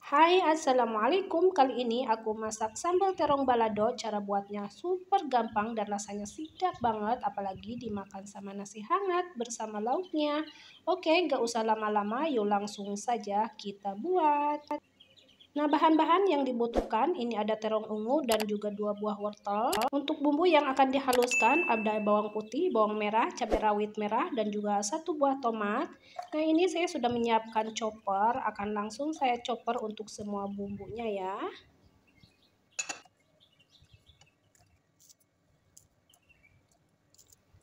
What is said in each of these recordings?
Hai, assalamualaikum. Kali ini aku masak sambal terong balado. Cara buatnya super gampang dan rasanya sedap banget, apalagi dimakan sama nasi hangat bersama lauknya. Oke, gak usah lama-lama, yuk langsung saja kita buat. Nah, bahan-bahan yang dibutuhkan ini ada terong ungu dan juga 2 buah wortel. Untuk bumbu yang akan dihaluskan ada bawang putih, bawang merah, cabai rawit merah, dan juga 1 buah tomat. Nah, ini saya sudah menyiapkan chopper, akan langsung saya chopper untuk semua bumbunya ya.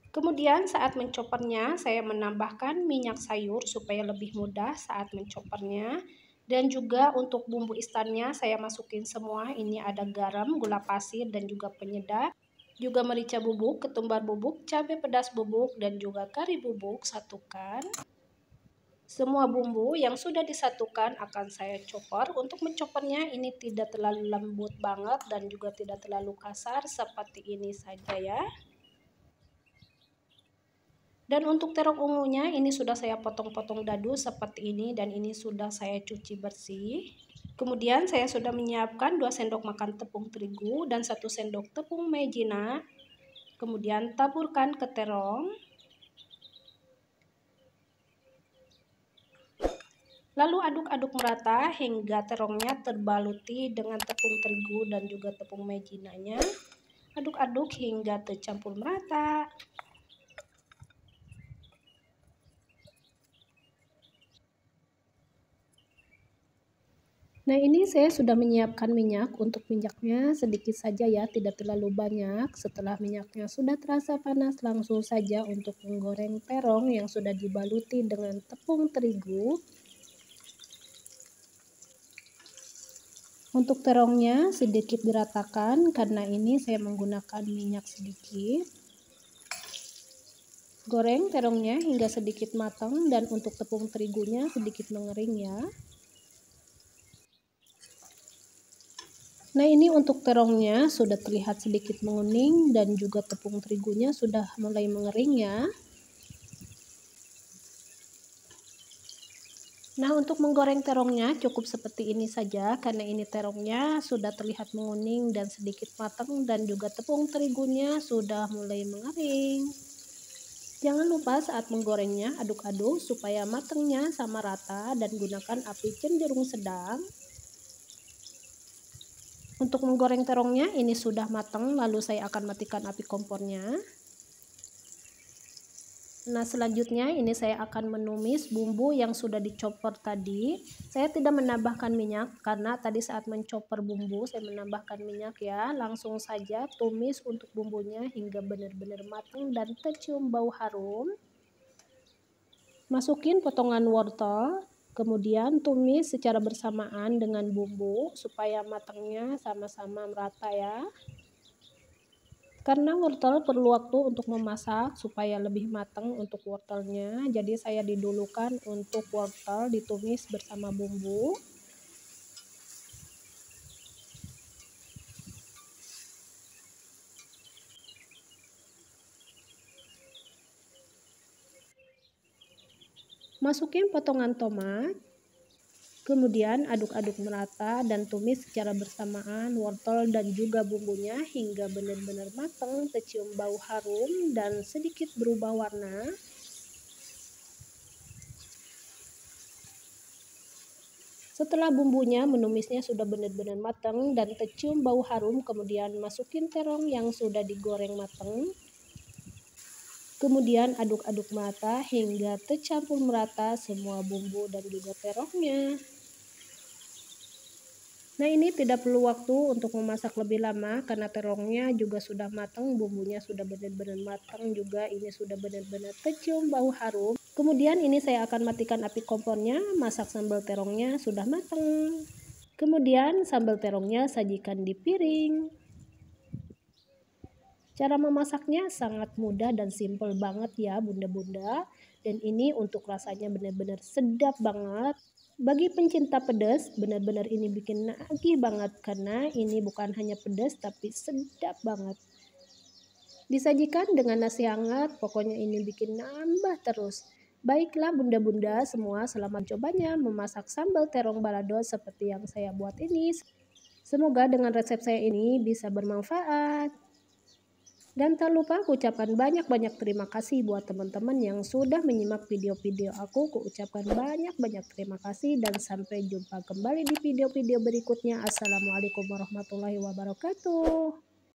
Kemudian saat mencopernya, saya menambahkan minyak sayur supaya lebih mudah saat mencopernya. Dan juga untuk bumbu istannya saya masukin semua. Ini ada garam, gula pasir, dan juga penyedap. Juga merica bubuk, ketumbar bubuk, cabai pedas bubuk, dan juga kari bubuk satukan. Semua bumbu yang sudah disatukan akan saya chopper. Untuk menchoppernya ini tidak terlalu lembut banget dan juga tidak terlalu kasar, seperti ini saja ya. Dan untuk terong ungunya ini sudah saya potong-potong dadu seperti ini dan ini sudah saya cuci bersih. Kemudian saya sudah menyiapkan 2 sendok makan tepung terigu dan 1 sendok tepung maizena. Kemudian taburkan ke terong. Lalu aduk-aduk merata hingga terongnya terbaluti dengan tepung terigu dan juga tepung maizenanya. Aduk-aduk hingga tercampur merata. Nah, ini saya sudah menyiapkan minyak. Untuk minyaknya sedikit saja ya, tidak terlalu banyak. Setelah minyaknya sudah terasa panas, langsung saja untuk menggoreng terong yang sudah dibaluti dengan tepung terigu. Untuk terongnya sedikit diratakan karena ini saya menggunakan minyak sedikit. Goreng terongnya hingga sedikit matang dan untuk tepung terigunya sedikit mengering ya. Nah, ini untuk terongnya sudah terlihat sedikit menguning dan juga tepung terigunya sudah mulai mengering ya. Nah, untuk menggoreng terongnya cukup seperti ini saja karena ini terongnya sudah terlihat menguning dan sedikit matang dan juga tepung terigunya sudah mulai mengering. Jangan lupa saat menggorengnya aduk-aduk supaya matangnya sama rata dan gunakan api cenderung sedang. Untuk menggoreng terongnya ini sudah matang, lalu saya akan matikan api kompornya. Nah, selanjutnya ini saya akan menumis bumbu yang sudah dicopper tadi. Saya tidak menambahkan minyak karena tadi saat mencopper bumbu saya menambahkan minyak ya. Langsung saja tumis untuk bumbunya hingga benar-benar matang dan tercium bau harum. Masukin potongan wortel, kemudian tumis secara bersamaan dengan bumbu supaya matangnya sama-sama merata ya. Karena wortel perlu waktu untuk memasak supaya lebih matang untuk wortelnya, jadi saya didulukan untuk wortel ditumis bersama bumbu. Masukin potongan tomat. Kemudian aduk-aduk merata dan tumis secara bersamaan wortel dan juga bumbunya hingga benar-benar matang, tercium bau harum dan sedikit berubah warna. Setelah bumbunya menumisnya sudah benar-benar matang dan tercium bau harum, kemudian masukin terong yang sudah digoreng matang. Kemudian aduk-aduk merata hingga tercampur merata semua bumbu dan juga terongnya. Nah, ini tidak perlu waktu untuk memasak lebih lama karena terongnya juga sudah matang, bumbunya sudah benar-benar matang juga, ini sudah benar-benar tercium bau harum. Kemudian ini saya akan matikan api kompornya, masak sambal terongnya sudah matang. Kemudian sambal terongnya sajikan di piring. Cara memasaknya sangat mudah dan simple banget ya bunda-bunda. Dan ini untuk rasanya benar-benar sedap banget. Bagi pencinta pedas, benar-benar ini bikin nagih banget karena ini bukan hanya pedas tapi sedap banget. Disajikan dengan nasi hangat, pokoknya ini bikin nambah terus. Baiklah bunda-bunda semua, selamat cobanya memasak sambal terong balado seperti yang saya buat ini. Semoga dengan resep saya ini bisa bermanfaat. Dan tak lupa aku ucapkan banyak-banyak terima kasih buat teman-teman yang sudah menyimak video-video aku. Ku ucapkan banyak-banyak terima kasih dan sampai jumpa kembali di video-video berikutnya. Assalamualaikum warahmatullahi wabarakatuh.